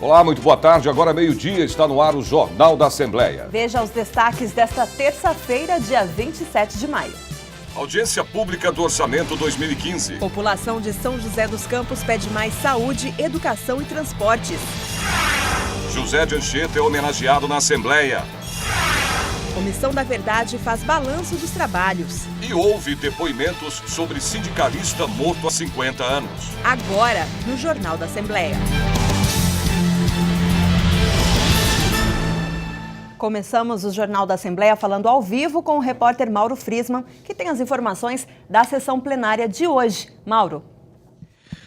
Olá, muito boa tarde. Agora meio-dia está no ar o Jornal da Assembleia. Veja os destaques desta terça-feira, dia 27 de maio. Audiência pública do Orçamento 2015. População de São José dos Campos pede mais saúde, educação e transportes. José de Anchieta é homenageado na Assembleia. Comissão da Verdade faz balanço dos trabalhos. E houve depoimentos sobre sindicalista morto há 50 anos. Agora, no Jornal da Assembleia. Começamos o Jornal da Assembleia falando ao vivo com o repórter Mauro Friesman, que tem as informações da sessão plenária de hoje. Mauro.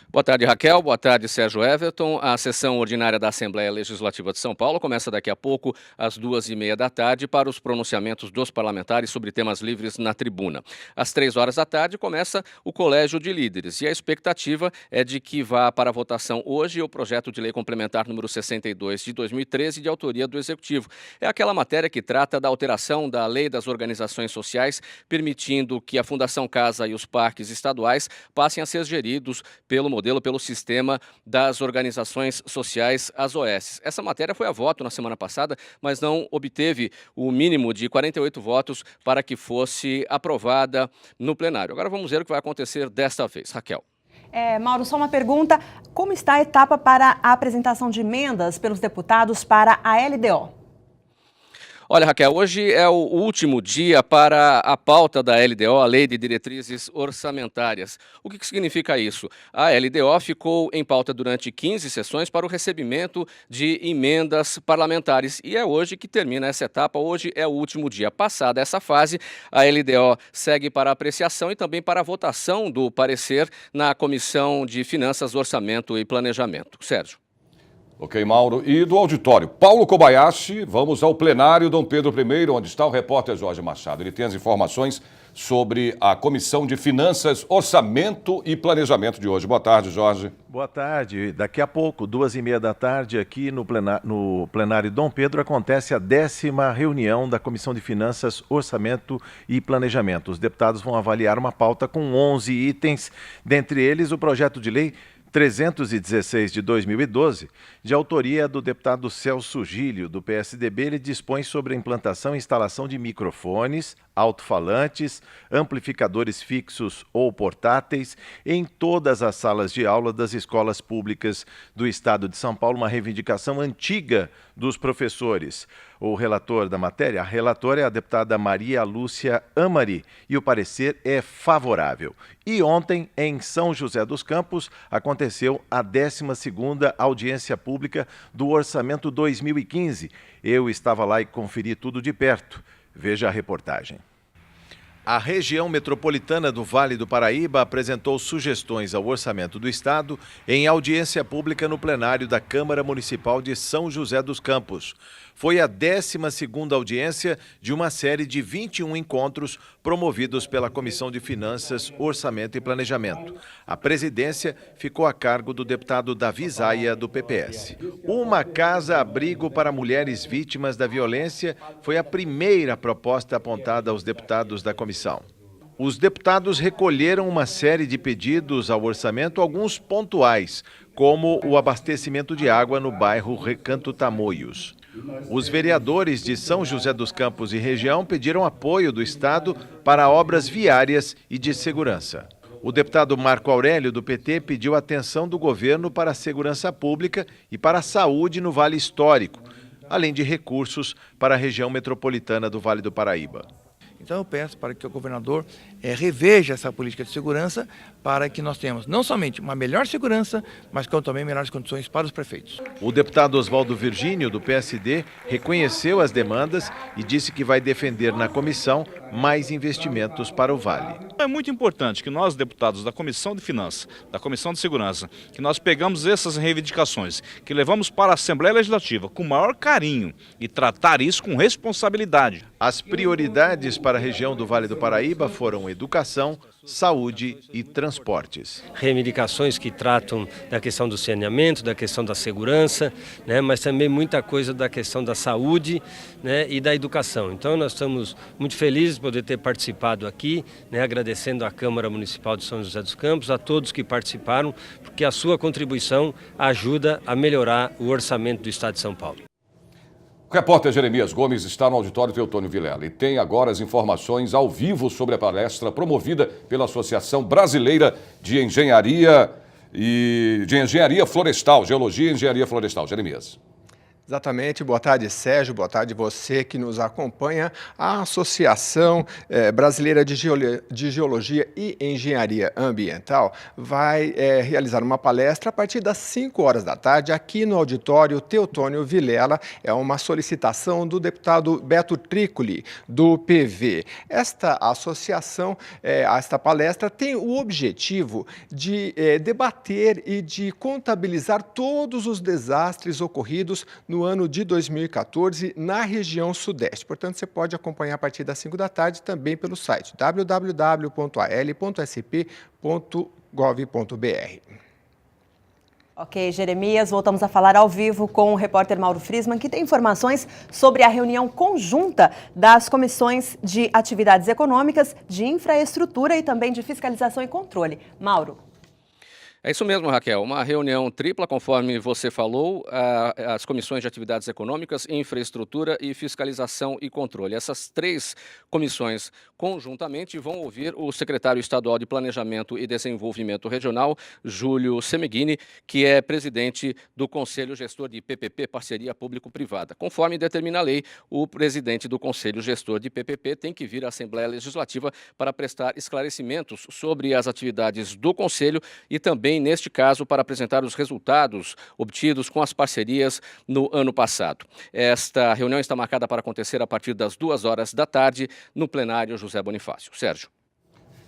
Boa tarde, Raquel. Boa tarde, Sérgio Everton. A sessão ordinária da Assembleia Legislativa de São Paulo começa daqui a pouco, às 2h30 da tarde, para os pronunciamentos dos parlamentares sobre temas livres na tribuna. Às 3h da tarde começa o Colégio de Líderes e a expectativa é de que vá para a votação hoje o projeto de lei complementar número 62 de 2013, de autoria do Executivo. É aquela matéria que trata da alteração da Lei das Organizações Sociais, permitindo que a Fundação Casa e os parques estaduais passem a ser geridos pelo sistema das organizações sociais, as OS. Essa matéria foi a voto na semana passada, mas não obteve o mínimo de 48 votos para que fosse aprovada no plenário. Agora vamos ver o que vai acontecer desta vez. Raquel. Mauro, só uma pergunta. Como está a etapa para a apresentação de emendas pelos deputados para a LDO? Olha, Raquel, hoje é o último dia para a pauta da LDO, a Lei de Diretrizes Orçamentárias. O que significa isso? A LDO ficou em pauta durante 15 sessões para o recebimento de emendas parlamentares e é hoje que termina essa etapa. Hoje é o último dia. Passada essa fase, a LDO segue para apreciação e também para a votação do parecer na Comissão de Finanças, Orçamento e Planejamento. Sérgio. Ok, Mauro. E do auditório, Paulo Kobayashi, vamos ao plenário Dom Pedro I, onde está o repórter Jorge Machado. Ele tem as informações sobre a Comissão de Finanças, Orçamento e Planejamento de hoje. Boa tarde, Jorge. Boa tarde. Daqui a pouco, 2h30 da tarde, aqui no plenário Dom Pedro, acontece a 10ª reunião da Comissão de Finanças, Orçamento e Planejamento. Os deputados vão avaliar uma pauta com 11 itens, dentre eles o projeto de lei 316 de 2012, de autoria do deputado Celso Gílio, do PSDB. Ele dispõe sobre a implantação e instalação de microfones, alto-falantes, amplificadores fixos ou portáteis em todas as salas de aula das escolas públicas do Estado de São Paulo, uma reivindicação antiga dos professores. O relator da matéria, a relatora é a deputada Maria Lúcia Amari, e o parecer é favorável. E ontem, em São José dos Campos, aconteceu a 12ª audiência pública do Orçamento 2015. Eu estava lá e conferi tudo de perto. Veja a reportagem. A região metropolitana do Vale do Paraíba apresentou sugestões ao orçamento do Estado em audiência pública no plenário da Câmara Municipal de São José dos Campos. Foi a 12ª audiência de uma série de 21 encontros promovidos pela Comissão de Finanças, Orçamento e Planejamento. A presidência ficou a cargo do deputado Davi Zaia, do PPS. Uma casa-abrigo para mulheres vítimas da violência foi a primeira proposta apontada aos deputados da comissão. Os deputados recolheram uma série de pedidos ao orçamento, alguns pontuais, como o abastecimento de água no bairro Recanto Tamoios. Os vereadores de São José dos Campos e região pediram apoio do Estado para obras viárias e de segurança. O deputado Marco Aurélio, do PT, pediu atenção do governo para a segurança pública e para a saúde no Vale Histórico, além de recursos para a região metropolitana do Vale do Paraíba. Então eu peço para que o governador reveja essa política de segurança para que nós tenhamos não somente uma melhor segurança, mas como também melhores condições para os prefeitos. O deputado Oswaldo Virgínio, do PSD, reconheceu as demandas e disse que vai defender na comissão mais investimentos para o Vale. É muito importante que nós, deputados da Comissão de Finanças, da Comissão de Segurança, que nós pegamos essas reivindicações, que levamos para a Assembleia Legislativa com o maior carinho e tratar isso com responsabilidade. As prioridades para a região do Vale do Paraíba foram educação, saúde e transportes. Reivindicações que tratam da questão do saneamento, da questão da segurança, né, mas também muita coisa da questão da saúde, né, e da educação. Então nós estamos muito felizes de poder ter participado aqui, né, agradecendo à Câmara Municipal de São José dos Campos, a todos que participaram, porque a sua contribuição ajuda a melhorar o orçamento do Estado de São Paulo. O repórter Jeremias Gomes está no auditório Teotônio Vilela e tem agora as informações ao vivo sobre a palestra promovida pela Associação Brasileira de Engenharia Florestal, Geologia e Engenharia Florestal. Jeremias. Exatamente. Boa tarde, Sérgio. Boa tarde você que nos acompanha. A Associação Brasileira de Geologia e Engenharia Ambiental vai realizar uma palestra a partir das 5 horas da tarde aqui no auditório Teotônio Vilela. É uma solicitação do deputado Beto Tricoli, do PV. Esta associação, esta palestra, tem o objetivo de debater e de contabilizar todos os desastres ocorridos no ano de 2014 na região sudeste. Portanto, você pode acompanhar a partir das 5 da tarde também pelo site www.al.sp.gov.br. Ok, Jeremias, voltamos a falar ao vivo com o repórter Mauro Friesman, que tem informações sobre a reunião conjunta das comissões de atividades econômicas, de infraestrutura e também de fiscalização e controle. Mauro. É isso mesmo, Raquel. Uma reunião tripla, conforme você falou, as comissões de atividades econômicas, infraestrutura e fiscalização e controle. Essas 3 comissões conjuntamente vão ouvir o secretário estadual de Planejamento e Desenvolvimento Regional, Júlio Semeghini, que é presidente do Conselho Gestor de PPP, Parceria Público-Privada. Conforme determina a lei, o presidente do Conselho Gestor de PPP tem que vir à Assembleia Legislativa para prestar esclarecimentos sobre as atividades do Conselho e também, neste caso, para apresentar os resultados obtidos com as parcerias no ano passado. Esta reunião está marcada para acontecer a partir das 2 horas da tarde no plenário José Bonifácio. Sérgio.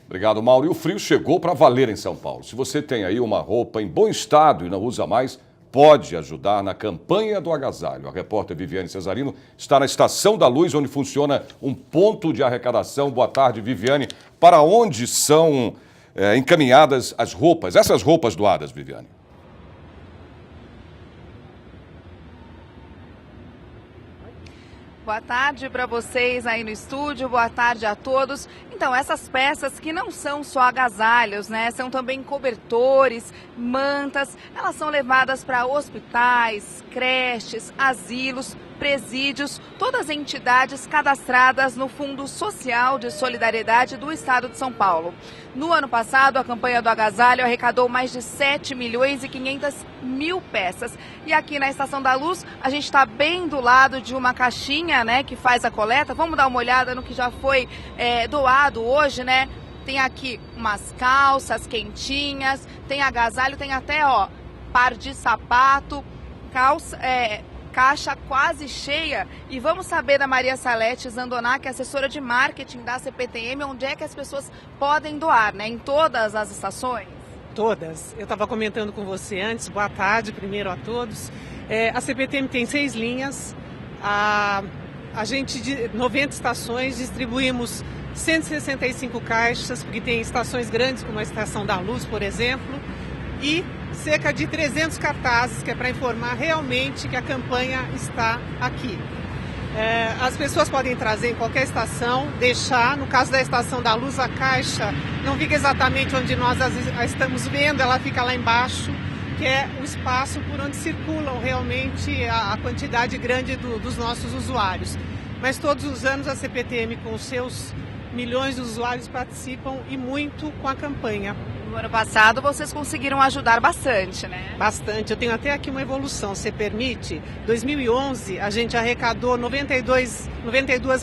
Obrigado, Mauro. E o frio chegou para valer em São Paulo. Se você tem aí uma roupa em bom estado e não usa mais, pode ajudar na campanha do agasalho. A repórter Viviane Cesarino está na Estação da Luz, onde funciona um ponto de arrecadação. Boa tarde, Viviane. Para onde são encaminhadas as roupas, essas roupas doadas, Viviane? Boa tarde para vocês aí no estúdio, boa tarde a todos. Então, essas peças que não são só agasalhos, né? São também cobertores, mantas. Elas são levadas para hospitais, creches, asilos, presídios, todas as entidades cadastradas no Fundo Social de Solidariedade do Estado de São Paulo. No ano passado, a campanha do agasalho arrecadou mais de 7.500.000 peças. E aqui na Estação da Luz, a gente está bem do lado de uma caixinha, né, que faz a coleta. Vamos dar uma olhada no que já foi doado hoje, né? Tem aqui umas calças quentinhas, tem agasalho, tem até, par de sapato, caixa quase cheia. E vamos saber da Maria Salete Zandoná, que é assessora de marketing da CPTM, onde é que as pessoas podem doar, né? Em todas as estações? Todas. Eu estava comentando com você antes. Boa tarde primeiro a todos. A CPTM tem 6 linhas. A gente, de 90 estações, distribuímos 165 caixas, porque tem estações grandes, como a Estação da Luz, por exemplo, e cerca de 300 cartazes, que é para informar realmente que a campanha está aqui. As pessoas podem trazer em qualquer estação, deixar. No caso da Estação da Luz, a caixa não fica exatamente onde nós a estamos vendo, ela fica lá embaixo, que é o espaço por onde circulam realmente a quantidade grande dos nossos usuários. Mas todos os anos a CPTM, com os seus milhões de usuários, participam e muito com a campanha. No ano passado vocês conseguiram ajudar bastante, né? Bastante. Eu tenho até aqui uma evolução, se permite. 2011 a gente arrecadou 92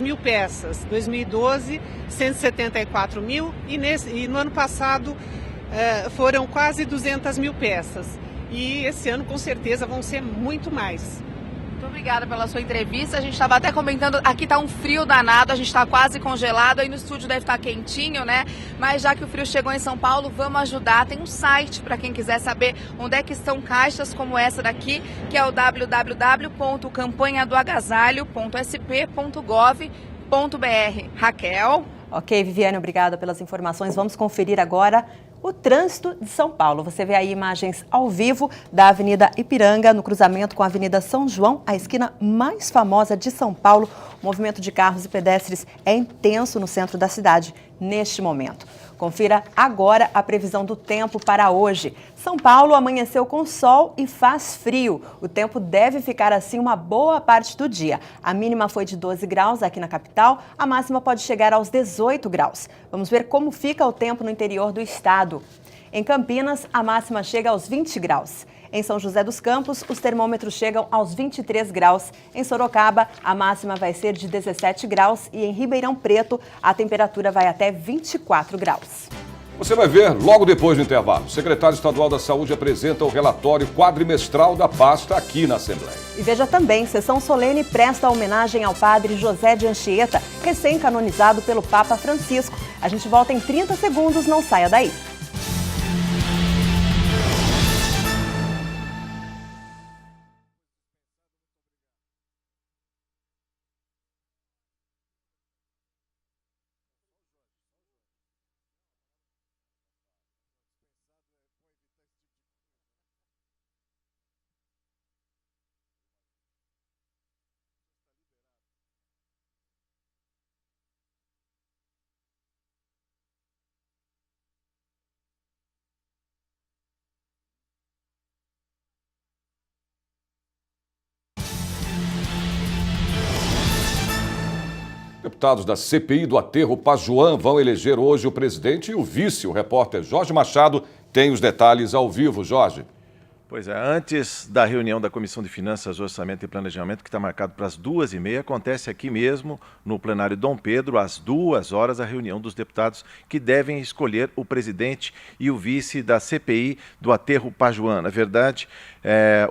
mil peças. 2012, 174 mil. E no ano passado foram quase 200 mil peças. E esse ano com certeza vão ser muito mais. Muito obrigada pela sua entrevista. A gente estava até comentando, aqui está um frio danado, a gente está quase congelado, aí no estúdio deve estar quentinho, né? Mas já que o frio chegou em São Paulo, vamos ajudar. Tem um site para quem quiser saber onde é que estão caixas como essa daqui, que é o www.campanhadoagasalho.sp.gov.br. Raquel? Ok, Viviane, obrigada pelas informações. Vamos conferir agora o trânsito de São Paulo. Você vê aí imagens ao vivo da Avenida Ipiranga, no cruzamento com a Avenida São João, a esquina mais famosa de São Paulo. O movimento de carros e pedestres é intenso no centro da cidade neste momento. Confira agora a previsão do tempo para hoje. São Paulo amanheceu com sol e faz frio. O tempo deve ficar assim uma boa parte do dia. A mínima foi de 12 graus aqui na capital, a máxima pode chegar aos 18 graus. Vamos ver como fica o tempo no interior do estado. Em Campinas, a máxima chega aos 20 graus. Em São José dos Campos, os termômetros chegam aos 23 graus. Em Sorocaba, a máxima vai ser de 17 graus e em Ribeirão Preto, a temperatura vai até 24 graus. Você vai ver logo depois do intervalo. O secretário estadual da Saúde apresenta o relatório quadrimestral da pasta aqui na Assembleia. E veja também, sessão solene presta homenagem ao padre José de Anchieta, recém-canonizado pelo Papa Francisco. A gente volta em 30 segundos, não saia daí. Deputados da CPI do Aterro Pajuan vão eleger hoje o presidente e o vice. O repórter Jorge Machado tem os detalhes ao vivo. Jorge. Pois é, antes da reunião da Comissão de Finanças, Orçamento e Planejamento, que está marcado para as 2h30, acontece aqui mesmo, no plenário Dom Pedro, às 2 horas, a reunião dos deputados que devem escolher o presidente e o vice da CPI do Aterro Pajuan. Na verdade,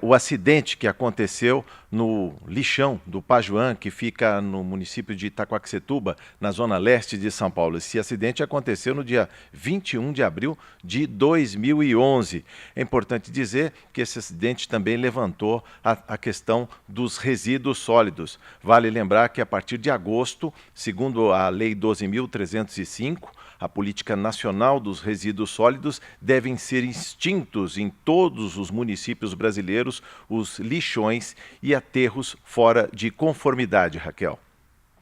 o acidente que aconteceu no lixão do Pajuan, que fica no município de Itaquaquecetuba, na zona leste de São Paulo. Esse acidente aconteceu no dia 21 de abril de 2011. É importante dizer que esse acidente também levantou a questão dos resíduos sólidos. Vale lembrar que a partir de agosto, segundo a Lei 12.305, a Política Nacional dos Resíduos Sólidos, devem ser extintos em todos os municípios brasileiros os lixões e aterros fora de conformidade, Raquel.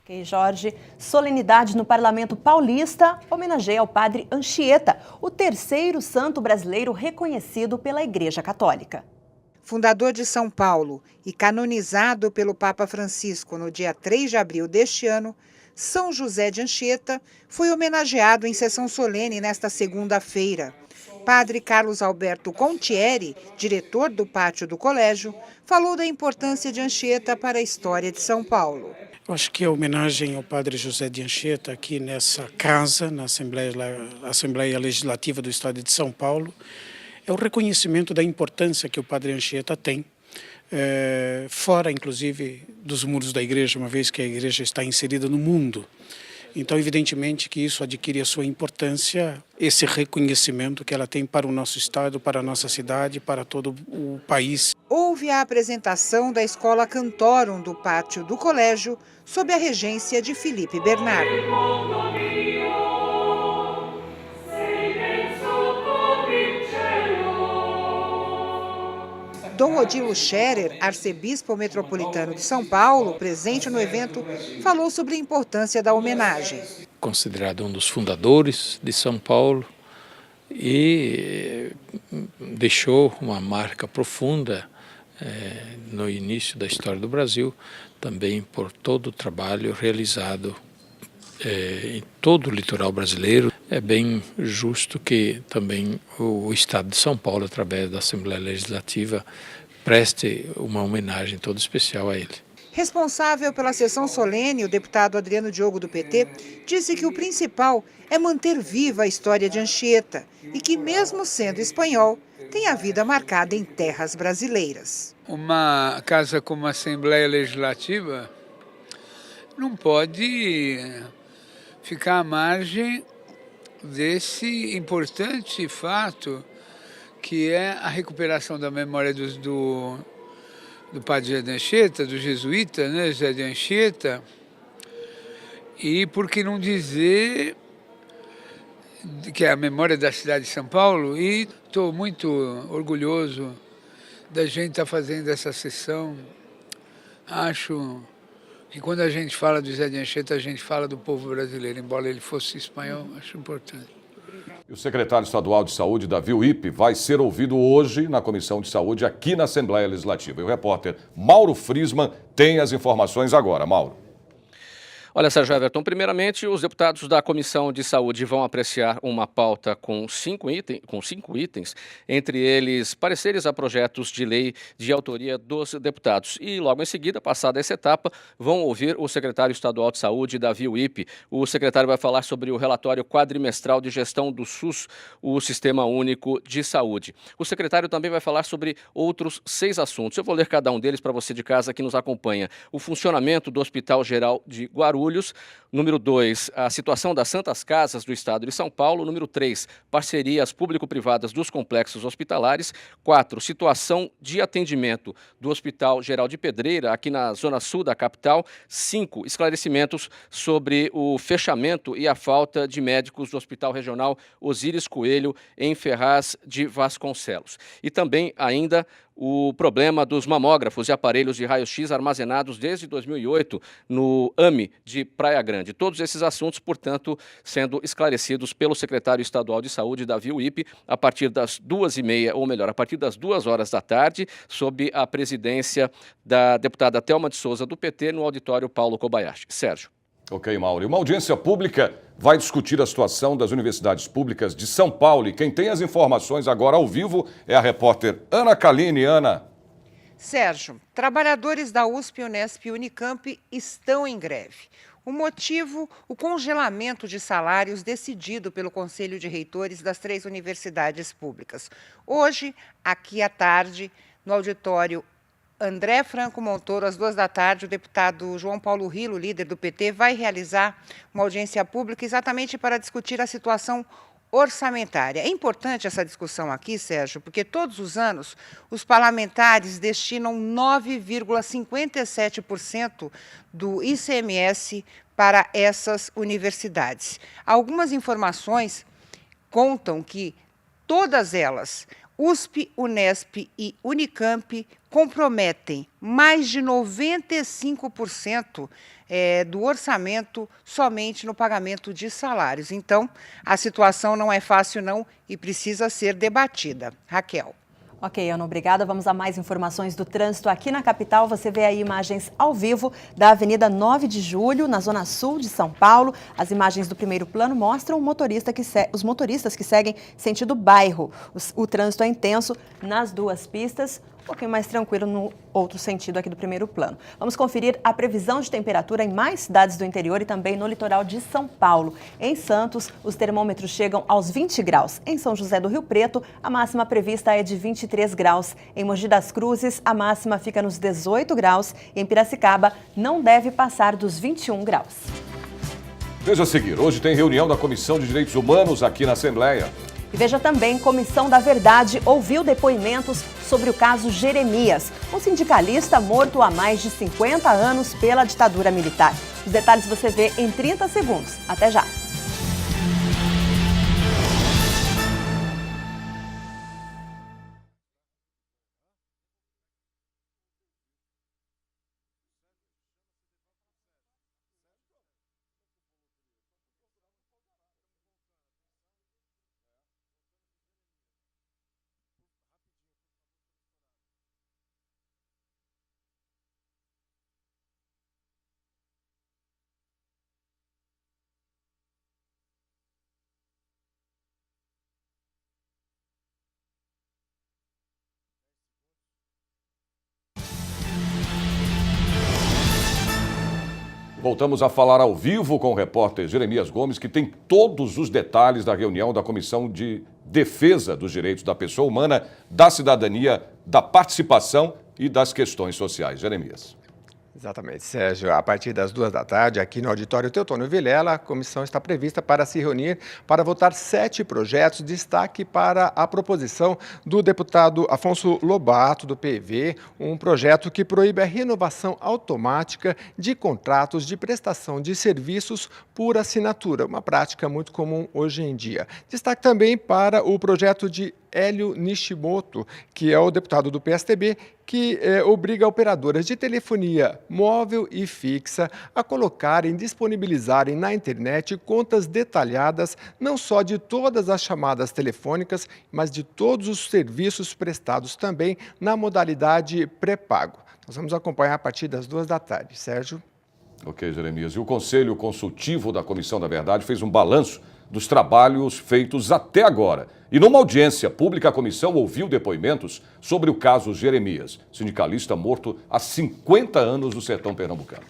Ok, Jorge. Solenidade no Parlamento Paulista homenageia o padre Anchieta, o terceiro santo brasileiro reconhecido pela Igreja Católica. Fundador de São Paulo e canonizado pelo Papa Francisco no dia 3 de abril deste ano, São José de Anchieta foi homenageado em sessão solene nesta segunda-feira. Padre Carlos Alberto Contieri, diretor do pátio do colégio, falou da importância de Anchieta para a história de São Paulo. Eu acho que a homenagem ao padre José de Anchieta aqui nessa casa, na Assembleia Legislativa do Estado de São Paulo, é o reconhecimento da importância que o padre Anchieta tem, fora inclusive dos muros da igreja, uma vez que a igreja está inserida no mundo. Então, evidentemente que isso adquire a sua importância, esse reconhecimento que ela tem para o nosso estado, para a nossa cidade, para todo o país. Houve a apresentação da Escola Cantorum do pátio do colégio, sob a regência de Felipe Bernardo. Dom Odilo Scherer, arcebispo metropolitano de São Paulo, presente no evento, falou sobre a importância da homenagem. Considerado um dos fundadores de São Paulo e deixou uma marca profunda no início da história do Brasil, também por todo o trabalho realizado em todo o litoral brasileiro. É bem justo que também o Estado de São Paulo, através da Assembleia Legislativa, preste uma homenagem toda especial a ele. Responsável pela sessão solene, o deputado Adriano Diogo, do PT, disse que o principal é manter viva a história de Anchieta e que, mesmo sendo espanhol, tem a vida marcada em terras brasileiras. Uma casa como a Assembleia Legislativa não pode ficar à margem desse importante fato que é a recuperação da memória do padre José de Anchieta, do jesuíta, né, José de Anchieta, E por que não dizer que é a memória da cidade de São Paulo, e estou muito orgulhoso da gente estar fazendo essa sessão. Acho que quando a gente fala do José de Anchieta, a gente fala do povo brasileiro, embora ele fosse espanhol, acho importante. E o secretário estadual de saúde, Davi Uip, vai ser ouvido hoje na Comissão de Saúde aqui na Assembleia Legislativa. E o repórter Mauro Friesman tem as informações agora. Mauro. Olha, Sérgio Everton, primeiramente, os deputados da Comissão de Saúde vão apreciar uma pauta com cinco itens, entre eles pareceres a projetos de lei de autoria dos deputados. E logo em seguida, passada essa etapa, vão ouvir o secretário estadual de saúde, Davi Uip. O secretário vai falar sobre o relatório quadrimestral de gestão do SUS, o Sistema Único de Saúde. O secretário também vai falar sobre outros 6 assuntos. Eu vou ler cada um deles para você de casa que nos acompanha. O funcionamento do Hospital Geral de Guarulhos. Número 2, a situação das Santas Casas do Estado de São Paulo. Número 3, parcerias público-privadas dos complexos hospitalares. 4, situação de atendimento do Hospital Geral de Pedreira, aqui na zona sul da capital. 5, esclarecimentos sobre o fechamento e a falta de médicos do Hospital Regional Osíris Coelho, em Ferraz de Vasconcelos. E também ainda o problema dos mamógrafos e aparelhos de raio-x armazenados desde 2008 no AME de Praia Grande. Todos esses assuntos, portanto, sendo esclarecidos pelo secretário estadual de saúde, Davi Uip, a partir das 2h30, ou melhor, a partir das 2h da tarde, sob a presidência da deputada Thelma de Souza, do PT, no auditório Paulo Kobayashi. Sérgio. Ok, Mauro. E uma audiência pública vai discutir a situação das universidades públicas de São Paulo. E quem tem as informações agora ao vivo é a repórter Ana Kaline. Ana. Sérgio, trabalhadores da USP, Unesp e Unicamp estão em greve. O motivo, o congelamento de salários decidido pelo Conselho de Reitores das 3 universidades públicas. Hoje, aqui à tarde, no auditório André Franco Montoro, às 2 da tarde, o deputado João Paulo Rilo, líder do PT, vai realizar uma audiência pública exatamente para discutir a situação orçamentária. É importante essa discussão aqui, Sérgio, porque todos os anos os parlamentares destinam 9,57% do ICMS para essas universidades. Algumas informações contam que todas elas, USP, Unesp e Unicamp, comprometem mais de 95% do orçamento somente no pagamento de salários. Então, a situação não é fácil, não, e precisa ser debatida. Raquel. Ok, Ana, obrigada. Vamos a mais informações do trânsito aqui na capital. Você vê aí imagens ao vivo da Avenida 9 de Julho, na zona sul de São Paulo. As imagens do primeiro plano mostram os motoristas que seguem sentido bairro. O trânsito é intenso nas 2 pistas. Um pouquinho mais tranquilo no outro sentido aqui do primeiro plano. Vamos conferir a previsão de temperatura em mais cidades do interior e também no litoral de São Paulo. Em Santos, os termômetros chegam aos 20 graus. Em São José do Rio Preto, a máxima prevista é de 23 graus. Em Mogi das Cruzes, a máxima fica nos 18 graus. E em Piracicaba, não deve passar dos 21 graus. Veja a seguir, hoje tem reunião da Comissão de Direitos Humanos aqui na Assembleia. E veja também, Comissão da Verdade ouviu depoimentos sobre o caso Jeremias, um sindicalista morto há mais de 50 anos pela ditadura militar. Os detalhes você vê em 30 segundos. Até já! Voltamos a falar ao vivo com o repórter Jeremias Gomes, que tem todos os detalhes da reunião da Comissão de Defesa dos Direitos da Pessoa Humana, da Cidadania, da Participação e das Questões Sociais. Jeremias. Exatamente, Sérgio. A partir das 2 da tarde, aqui no auditório Teotônio Vilela, a comissão está prevista para se reunir para votar 7 projetos. Destaque para a proposição do deputado Afonso Lobato, do PV, um projeto que proíbe a renovação automática de contratos de prestação de serviços por assinatura, uma prática muito comum hoje em dia. Destaque também para o projeto de Hélio Nishimoto, que é o deputado do PSTB, que obriga operadoras de telefonia móvel e fixa a colocarem, disponibilizarem na internet contas detalhadas não só de todas as chamadas telefônicas, mas de todos os serviços prestados também na modalidade pré-pago. Nós vamos acompanhar a partir das 2 da tarde. Sérgio? Ok, Jeremias. E o Conselho Consultivo da Comissão da Verdade fez um balanço dos trabalhos feitos até agora. E numa audiência pública, a comissão ouviu depoimentos sobre o caso Jeremias, sindicalista morto há 50 anos no sertão pernambucano.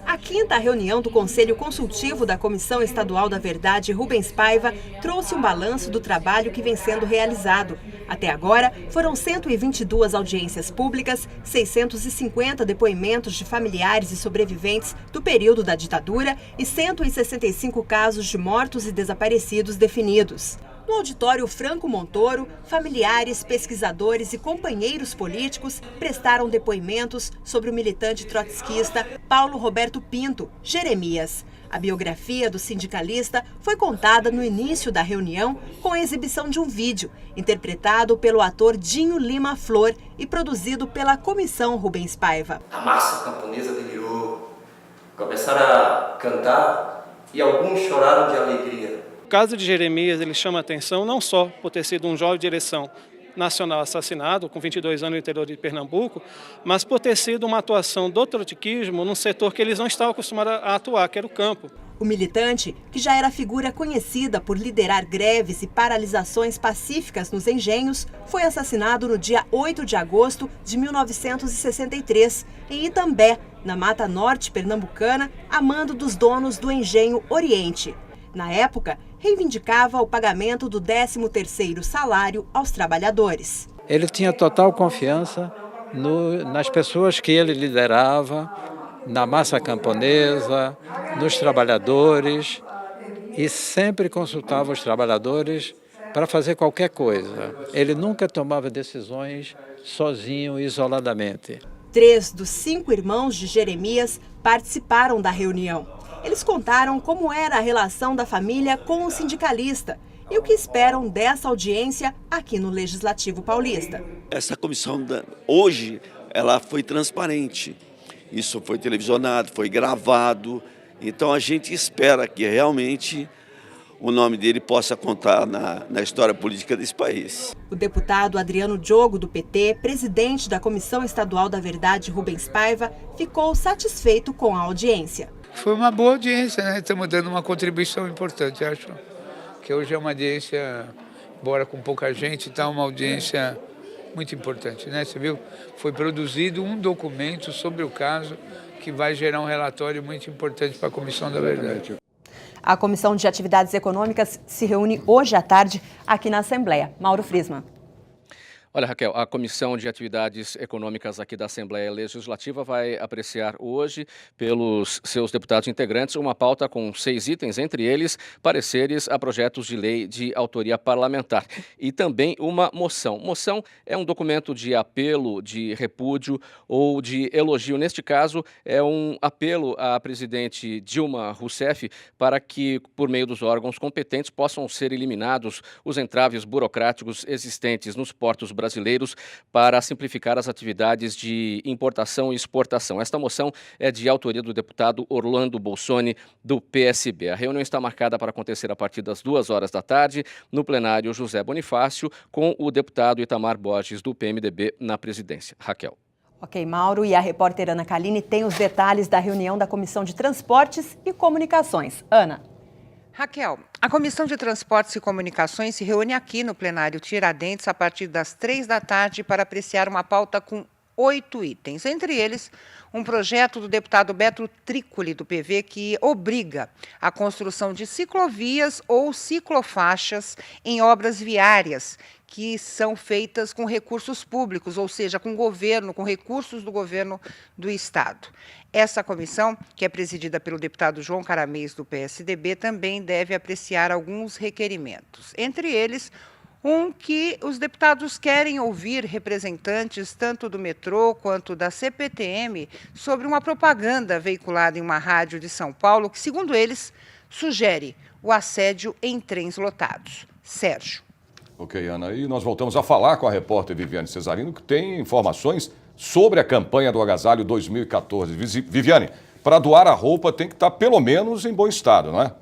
A 5ª reunião do Conselho Consultivo da Comissão Estadual da Verdade, Rubens Paiva, trouxe um balanço do trabalho que vem sendo realizado. Até agora, foram 122 audiências públicas, 650 depoimentos de familiares e sobreviventes do período da ditadura e 165 casos de mortos e desaparecidos definidos. No auditório Franco Montoro, familiares, pesquisadores e companheiros políticos prestaram depoimentos sobre o militante trotskista Paulo Roberto Pinto, Jeremias. A biografia do sindicalista foi contada no início da reunião com a exibição de um vídeo, interpretado pelo ator Dinho Lima Flor e produzido pela Comissão Rubens Paiva. A massa camponesa delirou, começaram a cantar e alguns choraram de alegria. O caso de Jeremias, ele chama a atenção não só por ter sido um jovem de eleição nacional assassinado, com 22 anos no interior de Pernambuco, mas por ter sido uma atuação do trotskismo num setor que eles não estavam acostumados a atuar, que era o campo. O militante, que já era figura conhecida por liderar greves e paralisações pacíficas nos engenhos, foi assassinado no dia 8 de agosto de 1963, em Itambé, na Mata Norte pernambucana, a mando dos donos do engenho Oriente. Na época, reivindicava o pagamento do 13º salário aos trabalhadores. Ele tinha total confiança nas pessoas que ele liderava, na massa camponesa, nos trabalhadores, e sempre consultava os trabalhadores para fazer qualquer coisa. Ele nunca tomava decisões sozinho, isoladamente. 3 dos 5 irmãos de Jeremias participaram da reunião. Eles contaram como era a relação da família com o sindicalista e o que esperam dessa audiência aqui no Legislativo Paulista. Essa comissão hoje ela foi transparente. Isso foi televisionado, foi gravado. Então a gente espera que realmente o nome dele possa contar na história política desse país. O deputado Adriano Diogo, do PT, presidente da Comissão Estadual da Verdade, Rubens Paiva, ficou satisfeito com a audiência. Foi uma boa audiência, né? Estamos dando uma contribuição importante, acho que hoje é uma audiência, embora com pouca gente, está uma audiência muito importante, né? Você viu? Foi produzido um documento sobre o caso que vai gerar um relatório muito importante para a Comissão da Verdade. A Comissão de Atividades Econômicas se reúne hoje à tarde aqui na Assembleia. Mauro Frisman. Olha, Raquel, a Comissão de Atividades Econômicas aqui da Assembleia Legislativa vai apreciar hoje, pelos seus deputados integrantes, uma pauta com 6 itens, entre eles pareceres a projetos de lei de autoria parlamentar e também uma moção. Moção é um documento de apelo, de repúdio ou de elogio. Neste caso, é um apelo à presidente Dilma Rousseff para que, por meio dos órgãos competentes, possam ser eliminados os entraves burocráticos existentes nos portos brasileiros para simplificar as atividades de importação e exportação. Esta moção é de autoria do deputado Orlando Bolsoni, do PSB. A reunião está marcada para acontecer a partir das 2 horas da tarde, no plenário José Bonifácio, com o deputado Itamar Borges, do PMDB, na presidência. Raquel. Ok, Mauro, e a repórter Ana Kaline tem os detalhes da reunião da Comissão de Transportes e Comunicações. Ana. Raquel, a Comissão de Transportes e Comunicações se reúne aqui no plenário Tiradentes a partir das 3 da tarde para apreciar uma pauta com 8 itens, entre eles um projeto do deputado Beto Trícoli, do PV, que obriga a construção de ciclovias ou ciclofaixas em obras viárias que são feitas com recursos públicos, ou seja, com governo, com recursos do governo do Estado. Essa comissão, que é presidida pelo deputado João Caramês, do PSDB, também deve apreciar alguns requerimentos. Entre eles, um que os deputados querem ouvir representantes tanto do metrô quanto da CPTM sobre uma propaganda veiculada em uma rádio de São Paulo que, segundo eles, sugere o assédio em trens lotados. Sérgio. Ok, Ana. E nós voltamos a falar com a repórter Viviane Cesarino, que tem informações sobre a campanha do Agasalho 2014. Viviane, para doar a roupa tem que estar pelo menos em bom estado, não é?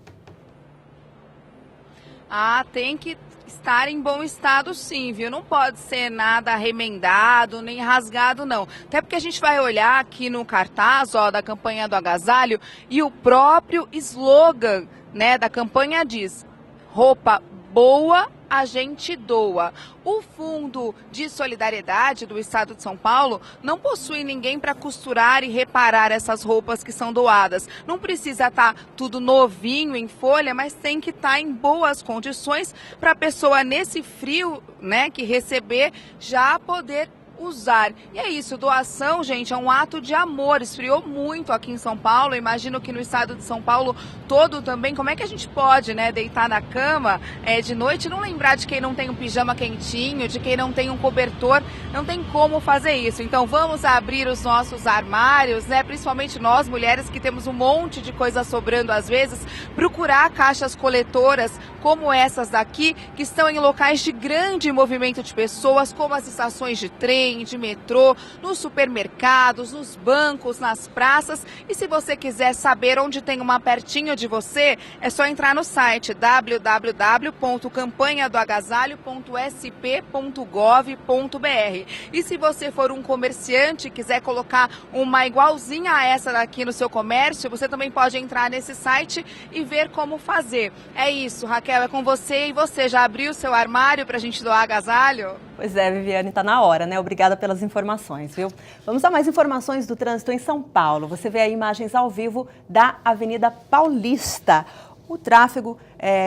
Tem que estar em bom estado sim, viu? Não pode ser nada remendado, nem rasgado, não. Até porque a gente vai olhar aqui no cartaz, da campanha do agasalho, e o próprio slogan, né, da campanha diz: roupa boa, a gente doa. O Fundo de Solidariedade do Estado de São Paulo não possui ninguém para costurar e reparar essas roupas que são doadas. Não precisa estar tudo novinho, em folha, mas tem que estar em boas condições para a pessoa, nesse frio, né, que receber, já poder usar. E é isso, doação, gente, é um ato de amor. Esfriou muito aqui em São Paulo, imagino que no estado de São Paulo todo também. Como é que a gente pode, né, deitar na cama de noite e não lembrar de quem não tem um pijama quentinho, de quem não tem um cobertor? Não tem como fazer isso. Então vamos abrir os nossos armários, né, principalmente nós mulheres que temos um monte de coisa sobrando às vezes, procurar caixas coletoras como essas daqui, que estão em locais de grande movimento de pessoas, como as estações de trem, de metrô, nos supermercados, nos bancos, nas praças. E se você quiser saber onde tem uma pertinho de você, é só entrar no site www.campanhadoagasalho.sp.gov.br. E se você for um comerciante e quiser colocar uma igualzinha a essa daqui no seu comércio, você também pode entrar nesse site e ver como fazer. É isso, Raquel, é com você. E você já abriu seu armário para a gente doar agasalho? Pois é, Viviane, está na hora, né? Obrigada pelas informações, viu? Vamos a mais informações do trânsito em São Paulo. Você vê aí imagens ao vivo da Avenida Paulista. O tráfego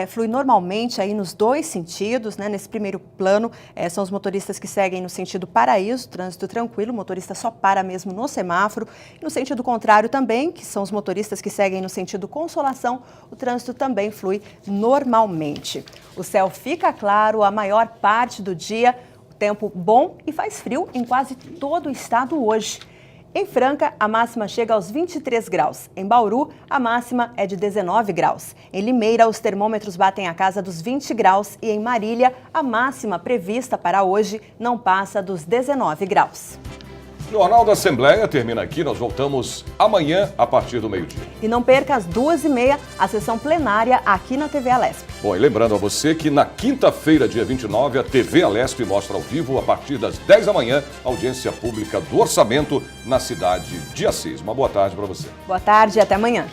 flui normalmente aí nos dois sentidos, né? Nesse primeiro plano, são os motoristas que seguem no sentido Paraíso, trânsito tranquilo, o motorista só para mesmo no semáforo. E no sentido contrário também, que são os motoristas que seguem no sentido Consolação, o trânsito também flui normalmente. O céu fica claro a maior parte do dia, tempo bom e faz frio em quase todo o estado hoje. Em Franca, a máxima chega aos 23 graus. Em Bauru, a máxima é de 19 graus. Em Limeira, os termômetros batem a casa dos 20 graus e em Marília, a máxima prevista para hoje não passa dos 19 graus. O Jornal da Assembleia termina aqui. Nós voltamos amanhã a partir do meio-dia. E não perca às 2h30 a sessão plenária aqui na TV Alesp. Bom, e lembrando a você que na quinta-feira, dia 29, a TV Alesp mostra ao vivo, a partir das 10 da manhã, a audiência pública do orçamento na cidade de Assis. Uma boa tarde para você. Boa tarde e até amanhã.